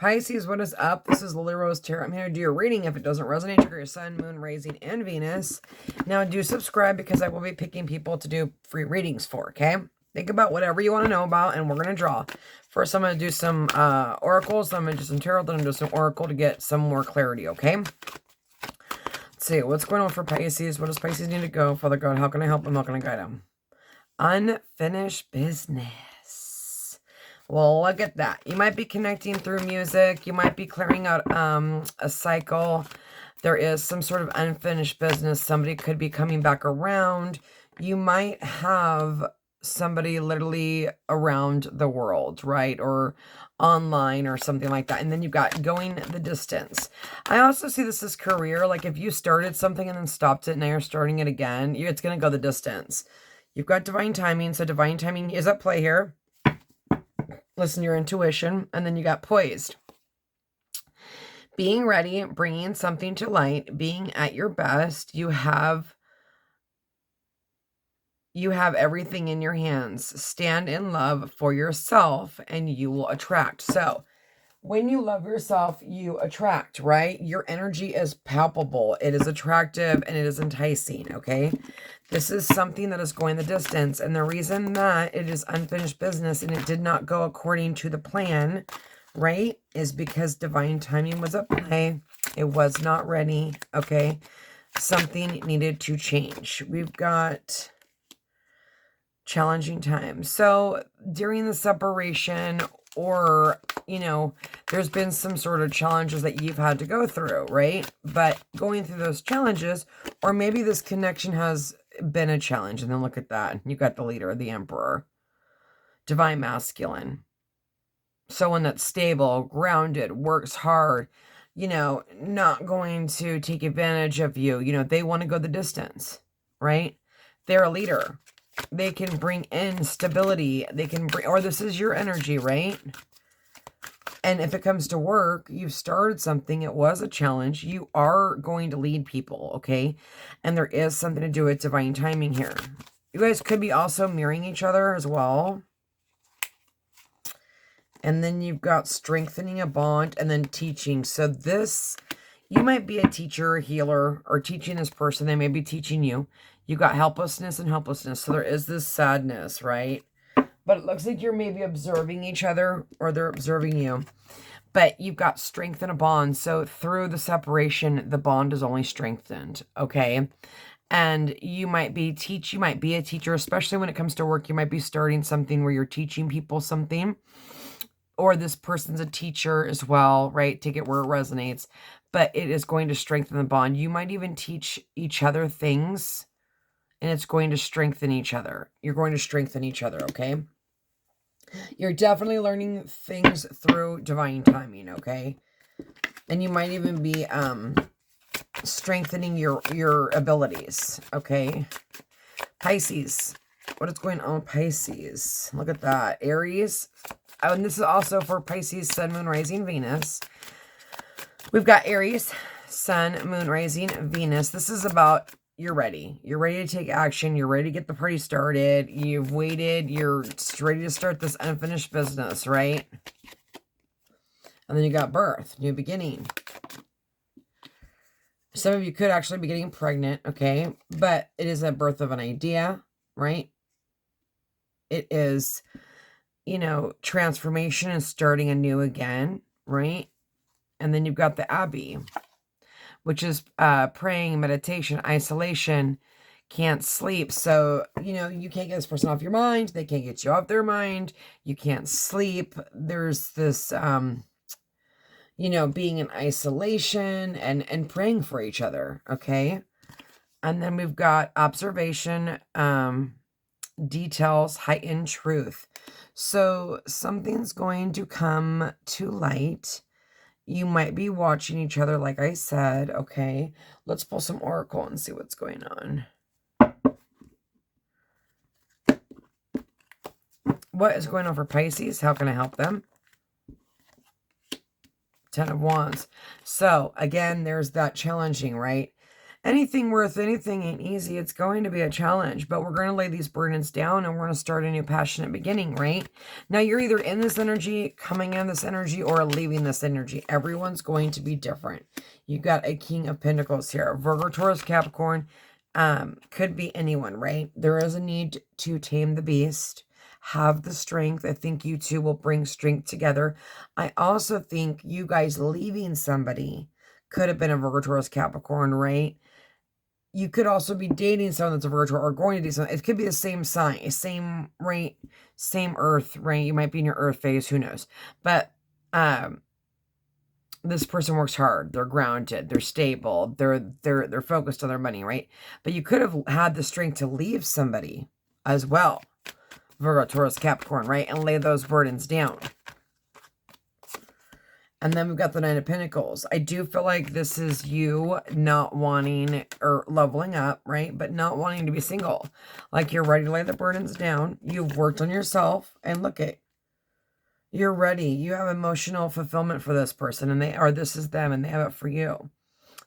Pisces, what is up? This is Lily Rose Tarot. I'm here to do your reading. If it doesn't resonate, check your sun, moon, rising, and Venus. Now do subscribe because I will be picking people to do free readings for, okay? Think about whatever you want to know about, and we're going to draw. First, I'm going to do some oracles. Then I'm going to do some tarot. Then I'm going to do some oracle to get some more clarity, okay? Let's see. What's going on for Pisces? What does Pisces need to go? Father God, how can I help them? How can I guide them? Unfinished business. Well, look at that. You might be connecting through music. You might be clearing out a cycle. There is some sort of unfinished business. Somebody could be coming back around. You might have somebody literally around the world, right? Or online or something like that. And then you've got going the distance. I also see this as career. Like if you started something and then stopped it, now you're starting it again, it's going to go the distance. You've got divine timing. So divine timing is at play here. Listen to your intuition. And then you got poised. Being ready, bringing something to light, being at your best. You have everything in your hands. Stand in love for yourself and you will attract. So when you love yourself, you attract, right? Your energy is palpable. It is attractive and it is enticing, okay? This is something that is going the distance. And the reason that it is unfinished business and it did not go according to the plan, right, is because divine timing was at play. It was not ready, okay? Something needed to change. We've got challenging times. So during the separation, or, you know, there's been some sort of challenges that you've had to go through, right? But going through those challenges, or maybe this connection has been a challenge. And then look at that. You got the leader, the emperor, divine masculine. Someone that's stable, grounded, works hard, you know, not going to take advantage of you. You know, they want to go the distance, right? They're a leader. They can bring in stability. They can bring, or this is your energy, right? And if it comes to work, you've started something. It was a challenge. You are going to lead people, okay? And there is something to do with divine timing here. You guys could be also mirroring each other as well. And then you've got strengthening a bond and then teaching. So this, you might be a teacher, a healer, or teaching this person. They may be teaching you. You got helplessness and helplessness. So there is this sadness, right? But it looks like you're maybe observing each other or they're observing you. But you've got strength and a bond. So through the separation, the bond is only strengthened, okay? And you might be a teacher, especially when it comes to work. You might be starting something where you're teaching people something. Or this person's a teacher as well, right? Take it where it resonates. But it is going to strengthen the bond. You might even teach each other things. And it's going to strengthen each other. You're going to strengthen each other, okay? You're definitely learning things through divine timing, okay? And you might even be strengthening your abilities, okay? Pisces. What is going on, Pisces? Look at that. Aries. Oh, and this is also for Pisces, Sun, Moon, Rising, Venus. We've got Aries, Sun, Moon, Rising, Venus. This is about you're ready. You're ready to take action. You're ready to get the party started. You've waited. You're ready to start this unfinished business, right? And then you got birth, new beginning. Some of you could actually be getting pregnant, okay? But it is a birth of an idea, right? It is, you know, transformation and starting anew again, right? And then you've got the Abbey, which is praying, meditation, isolation, can't sleep. So, you know, you can't get this person off your mind. They can't get you off their mind. You can't sleep. There's this, you know, being in isolation and praying for each other, okay? And then we've got observation, details, heightened truth. So something's going to come to light. You might be watching each other, like I said, okay? Let's pull some oracle and see what's going on. What is going on for Pisces? How can I help them? 10 of Wands. So, again, there's that challenging, right? Anything worth anything ain't easy. It's going to be a challenge, but we're going to lay these burdens down and we're going to start a new passionate beginning, right? Now, you're either in this energy, coming in this energy, or leaving this energy. Everyone's going to be different. You got a King of Pentacles here. Virgo, Taurus, Capricorn, could be anyone, right? There is a need to tame the beast, have the strength. I think you two will bring strength together. I also think you guys leaving somebody could have been a Virgo, Taurus, Capricorn, right? You could also be dating someone that's a Virgo or going to do something. It could be the same sign, same right, same earth, right? You might be in your earth phase, who knows? But this person works hard. They're grounded. They're stable. They're focused on their money, right? But you could have had the strength to leave somebody as well, Virgo, Taurus, Capricorn, right? And lay those burdens down. And then we've got the Nine of Pentacles. I do feel like this is you not wanting or leveling up, right? But not wanting to be single. Like you're ready to lay the burdens down. You've worked on yourself. And look at, you're ready. You have emotional fulfillment for this person. And this is them and they have it for you.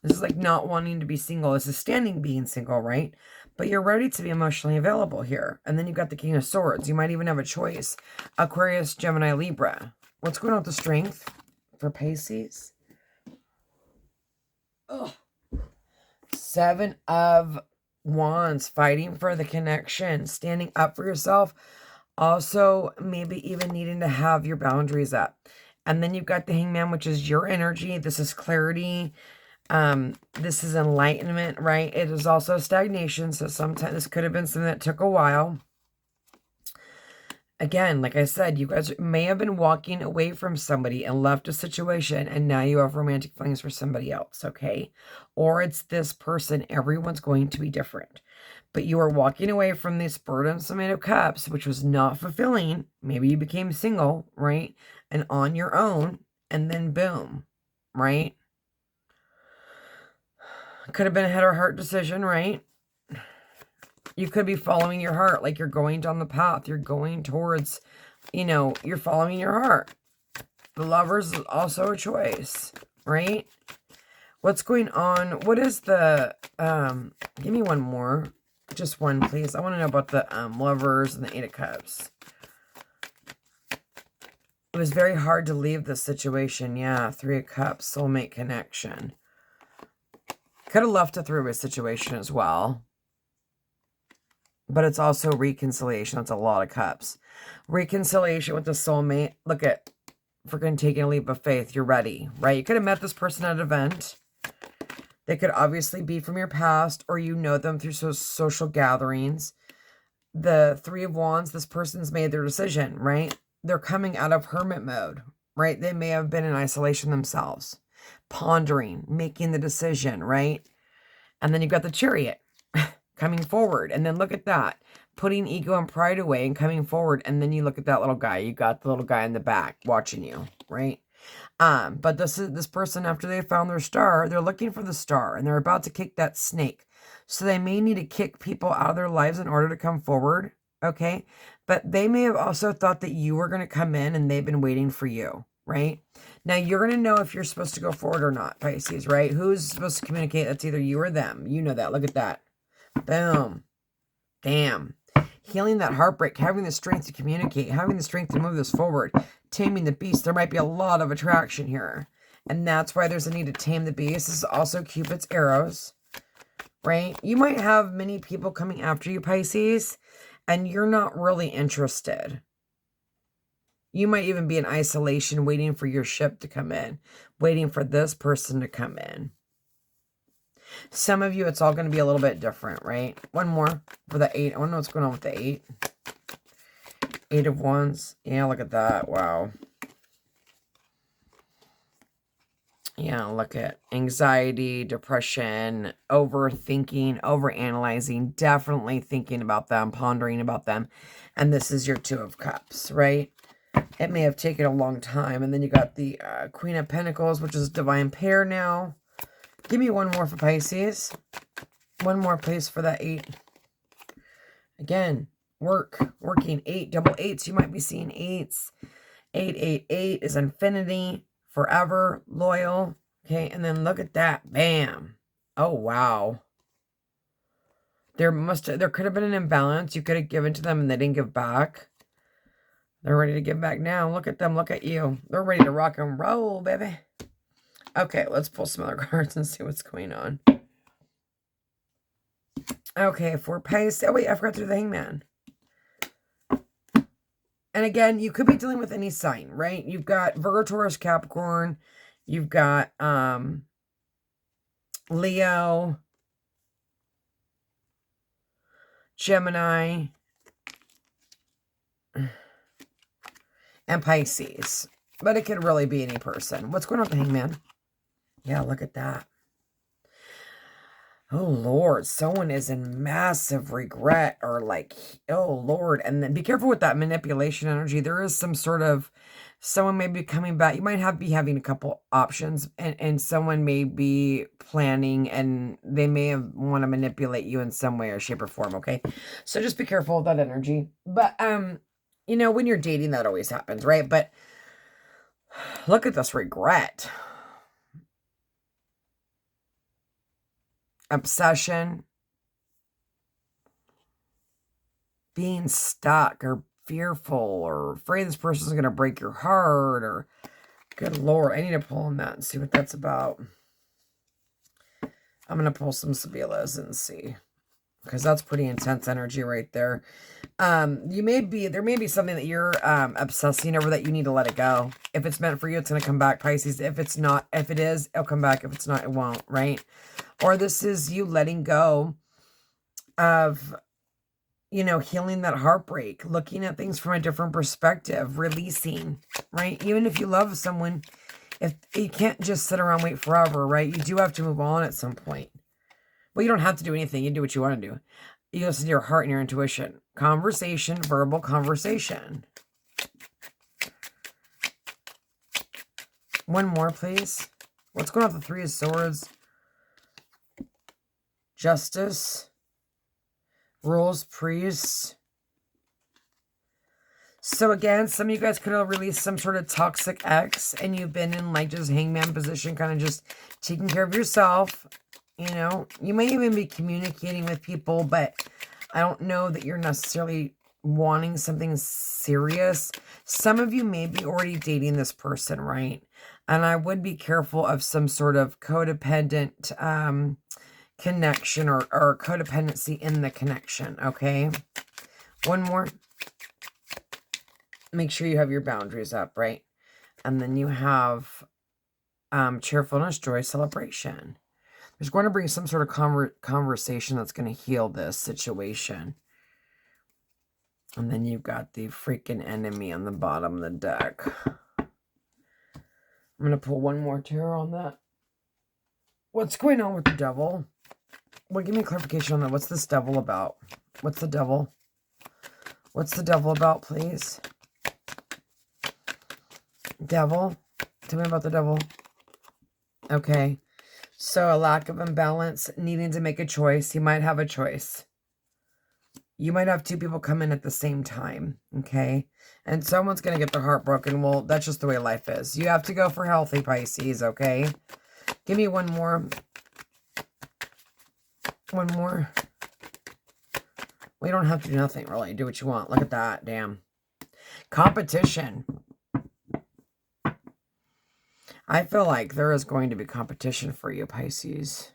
This is like not wanting to be single. This is standing being single, right? But you're ready to be emotionally available here. And then you've got the King of Swords. You might even have a choice. Aquarius, Gemini, Libra. What's going on with the strength for Pisces? Oh, Seven of Wands, fighting for the connection, standing up for yourself. Also, maybe even needing to have your boundaries up. And then you've got the Hangman, which is your energy. This is clarity. This is enlightenment, right? It is also stagnation. So sometimes this could have been something that took a while. Again, like I said, you guys may have been walking away from somebody and left a situation, and now you have romantic feelings for somebody else, okay? Or it's this person. Everyone's going to be different. But you are walking away from this burdensome Eight of Cups, which was not fulfilling. Maybe you became single, right? And on your own, and then boom, right? Could have been a head or heart decision, right? You could be following your heart, like you're going down the path. You're going towards, you're following your heart. The Lovers is also a choice, right? What's going on? What is the, give me one more. Just one, please. I want to know about the Lovers and the Eight of Cups. It was very hard to leave this situation. Yeah, Three of Cups, soulmate connection. Could have left a three-way situation as well. But it's also reconciliation. That's a lot of cups. Reconciliation with the soulmate. Look at freaking taking a leap of faith. You're ready, right? You could have met this person at an event. They could obviously be from your past, or you know them through social gatherings. The Three of Wands, this person's made their decision, right? They're coming out of hermit mode, right? They may have been in isolation themselves, pondering, making the decision, right? And then you've got the Chariot coming forward. And then look at that, putting ego and pride away and coming forward. And then you look at that little guy. You got the little guy in the back watching you, right? But this person, after they found their star, they're looking for the star and they're about to kick that snake. So they may need to kick people out of their lives in order to come forward. Okay. But they may have also thought that you were going to come in and they've been waiting for you, right? Now you're going to know if you're supposed to go forward or not, Pisces, right? Who's supposed to communicate? That's either you or them. You know that. Look at that. Boom. Damn. Healing that heartbreak, having the strength to communicate, having the strength to move this forward, taming the beast. There might be a lot of attraction here. And that's why there's a need to tame the beast. This is also Cupid's arrows, right? You might have many people coming after you, Pisces, and you're not really interested. You might even be in isolation, waiting for your ship to come in, waiting for this person to come in. Some of you, it's all going to be a little bit different, right? One more for the 8. I want to know what's going on with the 8. 8 of Wands. Yeah, look at that. Wow. Yeah, look at anxiety, depression, overthinking, overanalyzing, definitely thinking about them, pondering about them. And this is your 2 of Cups, right? It may have taken a long time. And then you got the Queen of Pentacles, which is divine pair now. Give me one more for Pisces. One more, please, for that 8. Again, working 8, double 8s. You might be seeing 8s. 888 is infinity, forever, loyal. Okay, and then look at that. Bam. Oh, wow. There could have been an imbalance. You could have given to them and they didn't give back. They're ready to give back now. Look at them. Look at you. They're ready to rock and roll, baby. Okay, let's pull some other cards and see what's going on. Okay, for Pisces. Oh, wait, I forgot to do the Hangman. And again, you could be dealing with any sign, right? You've got Virgo, Taurus, Capricorn. You've got Leo, Gemini, and Pisces. But it could really be any person. What's going on with the Hangman? Yeah, look at that. Oh, Lord, someone is in massive regret or like, oh, Lord. And then be careful with that manipulation energy. There is some sort of, someone may be coming back. You might be having a couple options and someone may be planning and they may want to manipulate you in some way or shape or form, okay? So just be careful with that energy. But, you know, when you're dating, that always happens, right? But look at this regret. Obsession, being stuck or fearful or afraid this person's going to break your heart or, good Lord, I need to pull on that and see what that's about. I'm going to pull some Sibilas and see, because that's pretty intense energy right there. There may be something that you're obsessing over that you need to let it go. If it's meant for you, it's going to come back, Pisces. If it's not, if it is, it'll come back. If it's not, it won't, right? Or this is you letting go of, you know, healing that heartbreak, looking at things from a different perspective, releasing, right? Even if you love someone, if you can't just sit around, wait forever, right? You do have to move on at some point. Well, you don't have to do anything. You do what you want to do. You listen to your heart and your intuition. Conversation, verbal conversation. One more, please. What's going on with the Three of Swords? Justice. Rules, priests. So again, some of you guys could have released some sort of toxic ex and you've been in like just hangman position, kind of just taking care of yourself. You know, you may even be communicating with people, but I don't know that you're necessarily wanting something serious. Some of you may be already dating this person, right? And I would be careful of some sort of codependent connection or codependency in the connection, okay? One more. Make sure you have your boundaries up, right? And then you have cheerfulness, joy, celebration. There's going to bring some sort of conversation that's going to heal this situation. And then you've got the freaking enemy on the bottom of the deck. I'm going to pull one more tarot on that. What's going on with the devil? Well, give me clarification on that. What's this devil about? What's the devil? What's the devil about, please? Devil? Tell me about the devil. Okay. So a lack of imbalance, needing to make a choice. You might have a choice. You might have two people come in at the same time, okay? And someone's going to get their heart broken. Well, that's just the way life is. You have to go for healthy, Pisces, okay? Give me one more. One more. We don't have to do nothing, really. Do what you want. Look at that. Damn. Competition. I feel like there is going to be competition for you, Pisces.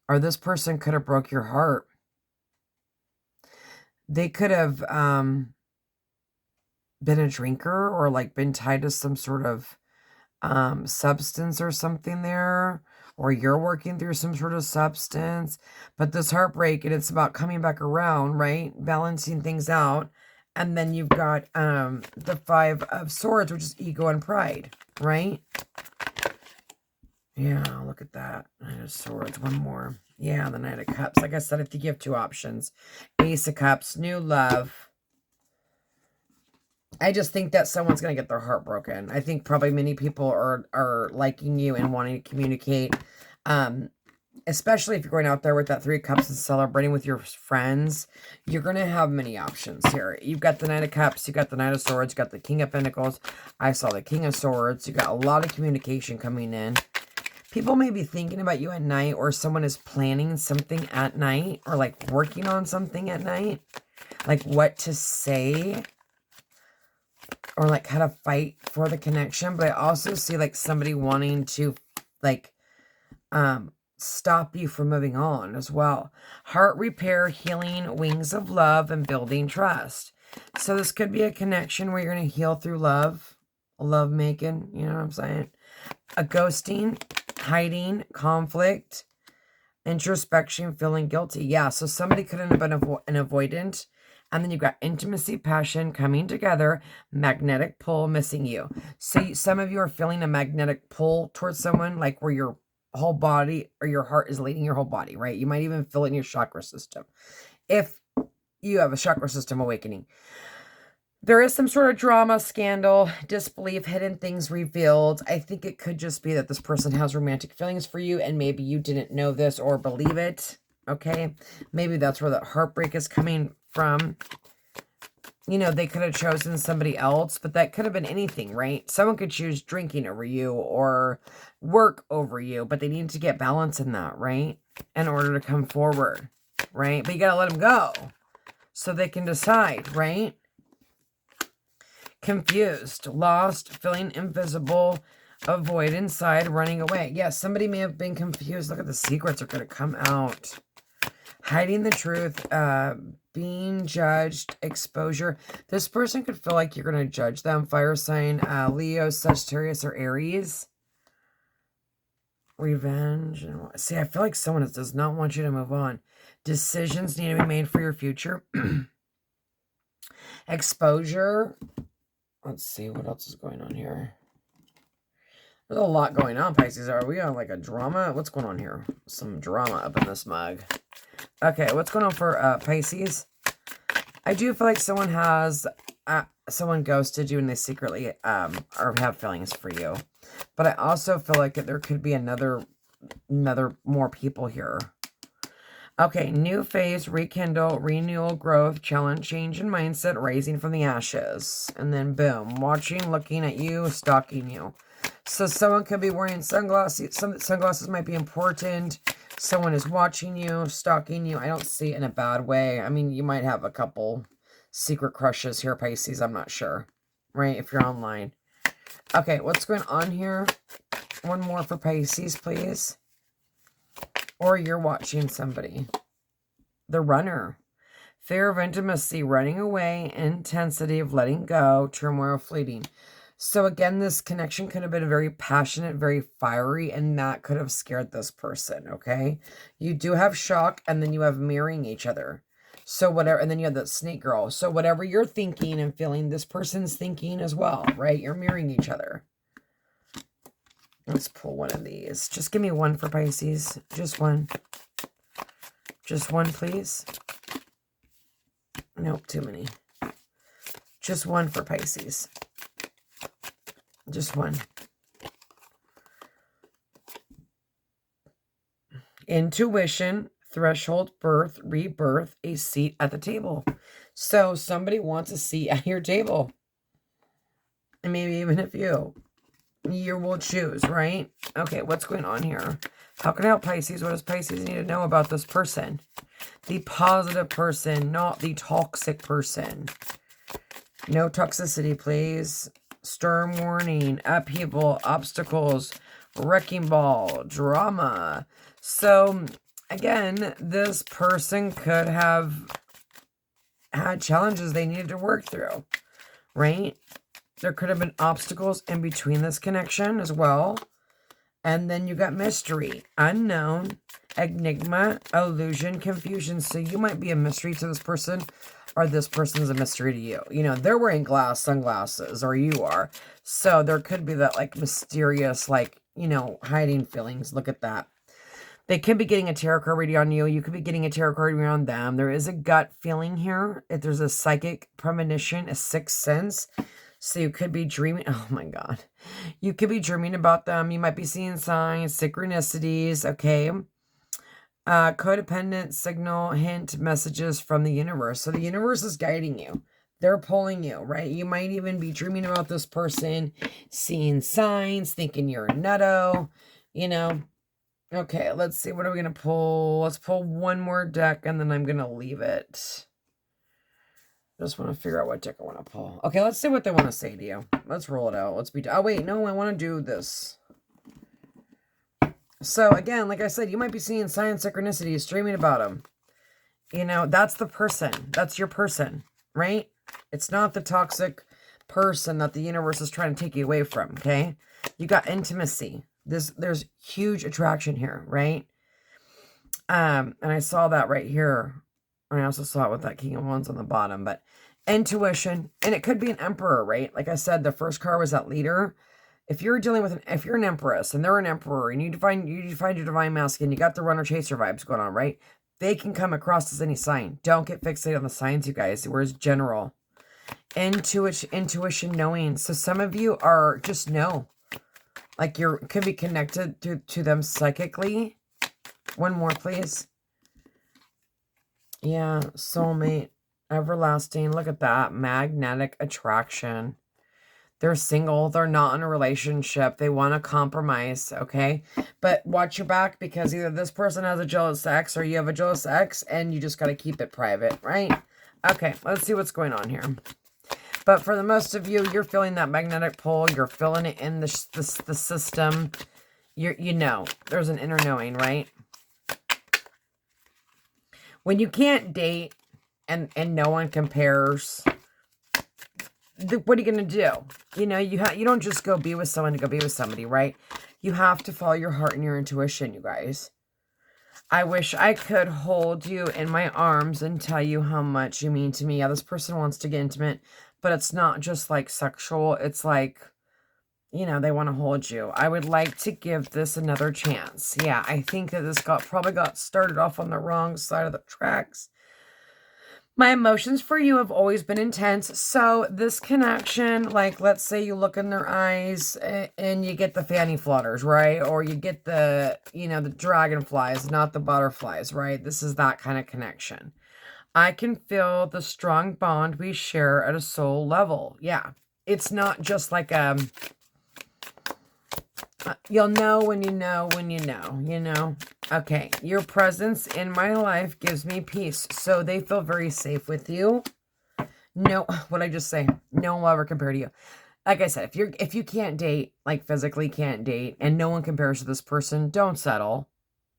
Or this person could have broke your heart. They could have been a drinker or like been tied to some sort of substance or something there. Or you're working through some sort of substance. But this heartbreak, and it's about coming back around, right? Balancing things out. And then you've got the Five of Swords, which is ego and pride, right? Yeah, look at that. Knight of Swords, one more. Yeah, the Knight of Cups. Like I said, I think you have two options. Ace of Cups, new love. I just think that someone's going to get their heart broken. I think probably many people are liking you and wanting to communicate. Especially if you're going out there with that Three of Cups and celebrating with your friends, you're going to have many options here. You've got the Knight of Cups, you got the Knight of Swords, you got the King of Pentacles. I saw the King of Swords. You got a lot of communication coming in. People may be thinking about you at night, or someone is planning something at night, or like working on something at night, like what to say, or like how to fight for the connection. But I also see like somebody wanting to like stop you from moving on as well. Heart repair, healing, wings of love, and building trust. So this could be a connection where you're going to heal through love making, you know what I'm saying? A ghosting, hiding, conflict, introspection, feeling guilty. Yeah, so somebody could end up an avoidant. And then you've got intimacy, passion coming together, magnetic pull, missing you. So some of you are feeling a magnetic pull towards someone, like where your whole body or your heart is leading your whole body, right? You might even feel it in your chakra system. If you have a chakra system awakening. There is some sort of drama, scandal, disbelief, hidden things revealed. I think it could just be that this person has romantic feelings for you and maybe you didn't know this or believe it, okay? Maybe that's where the heartbreak is coming from. You know, they could have chosen somebody else, but that could have been anything, right? Someone could choose drinking over you or work over you, but they need to get balance in that, right? In order to come forward, right? But you got to let them go so they can decide, right? Confused, lost, feeling invisible, avoid inside, running away. Yes, somebody may have been confused. Look at the secrets are going to come out. Hiding the truth, being judged, exposure. This person could feel like you're going to judge them. Fire sign, Leo, Sagittarius, or Aries. Revenge. See, I feel like someone does not want you to move on. Decisions need to be made for your future. Exposure. Let's see what else is going on here. There's a lot going on, Pisces. Are we on like a drama? What's going on here? Some drama up in this mug. Okay, what's going on for Pisces? I do feel like someone has, someone ghosted you and they secretly or have feelings for you. But I also feel like that there could be another more people here. Okay, new phase, rekindle, renewal, growth, challenge, change in mindset, rising from the ashes. And then boom, watching, looking at you, stalking you. So someone could be wearing sunglasses. Sunglasses might be important. Someone is watching you, stalking you. I don't see it in a bad way. I mean, you might have a couple secret crushes here, Pisces. I'm not sure, right? If you're online. Okay, what's going on here? One more for Pisces, please. Or you're watching somebody. The runner. Fear of intimacy, running away, intensity of letting go, turmoil, fleeting. So again, this connection could have been very passionate, very fiery, and that could have scared this person, okay? You do have shock, and then you have mirroring each other. So whatever, and then you have that snake girl. So whatever you're thinking and feeling, this person's thinking as well, right? You're mirroring each other. Let's pull one of these. Just give me one for Pisces. Just one. Just one, please. Nope, too many. Just one for Pisces. Just one. Intuition, threshold, birth, rebirth, a seat at the table. So somebody wants a seat at your table. And maybe even if you will choose, right? Okay, what's going on here? How can I help Pisces? What does Pisces need to know about this person? The positive person, not the toxic person. No toxicity, please. Storm warning, upheaval, obstacles, wrecking ball, drama. So, again, this person could have had challenges they needed to work through, right? There could have been obstacles in between this connection as well. And then you got mystery, unknown, enigma, illusion, confusion. So you might be a mystery to this person, or this person's a mystery to you. You know, they're wearing sunglasses, or you are. So there could be that like mysterious, like, you know, hiding feelings. Look at that. They could be getting a tarot card reading on you. You could be getting a tarot card reading on them. There is a gut feeling here. If there's a psychic premonition, a sixth sense. So you could be dreaming. Oh my God. You could be dreaming about them. You might be seeing signs, synchronicities. Okay. Codependent signal, hint, messages from the universe. So the universe is guiding you. They're pulling you, right? You might even be dreaming about this person, seeing signs, thinking you're a nutto. You know? Okay, let's see. What are we going to pull? Let's pull one more deck, and then I'm going to leave it. Just want to figure out what deck I want to pull. Okay, let's see what they want to say to you. Let's roll it out. Let's be... Oh, wait. No, I want to do this. So, again, like I said, you might be seeing sign synchronicities, dreaming about them. You know, that's the person. That's your person, right? It's not the toxic person that the universe is trying to take you away from, okay? You got intimacy. There's huge attraction here, right? And I saw that right here. I also saw it with that King of Wands on the bottom, but intuition, and it could be an emperor, right? Like I said, the first card was that leader. If you're dealing with if you're an empress and they're an emperor, and you define your divine masculine, you got the runner chaser vibes going on, right? They can come across as any sign. Don't get fixated on the signs, you guys. Where's general? Intuition, knowing. So some of you are just know. Like could be connected to them psychically. One more, please. Yeah, soulmate. Everlasting. Look at that. Magnetic attraction. They're single. They're not in a relationship. They want to compromise, okay? But watch your back, because either this person has a jealous ex or you have a jealous ex, and you just got to keep it private, right? Okay, let's see what's going on here. But for the most of you, you're feeling that magnetic pull. You're feeling it in the system. You know, there's an inner knowing, right? When you can't date and no one compares, what are you going to do? You know, you don't just go be with someone to go be with somebody, right? You have to follow your heart and your intuition, you guys. I wish I could hold you in my arms and tell you how much you mean to me. Yeah, this person wants to get intimate, but it's not just like sexual. It's like, you know, they want to hold you. I would like to give this another chance. Yeah, I think that this probably got started off on the wrong side of the tracks. My emotions for you have always been intense. So this connection, like, let's say you look in their eyes and you get the fanny flutters, right? Or you get the, you know, the dragonflies, not the butterflies, right? This is that kind of connection. I can feel the strong bond we share at a soul level. Yeah. It's not just like, you'll know when you know when you know, you know? Okay, your presence in my life gives me peace. So they feel very safe with you. No, what'd I just say? No one will ever compare to you. Like I said, if you can't date, like physically can't date, and no one compares to this person, don't settle,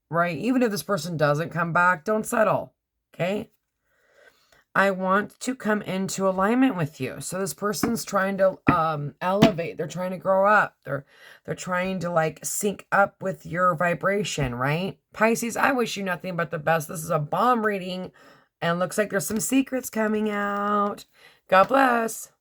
right? Even if this person doesn't come back, don't settle, okay? I want to come into alignment with you. So this person's trying to elevate. They're trying to grow up. They're trying to like sync up with your vibration, right? Pisces, I wish you nothing but the best. This is a bomb reading, and looks like there's some secrets coming out. God bless.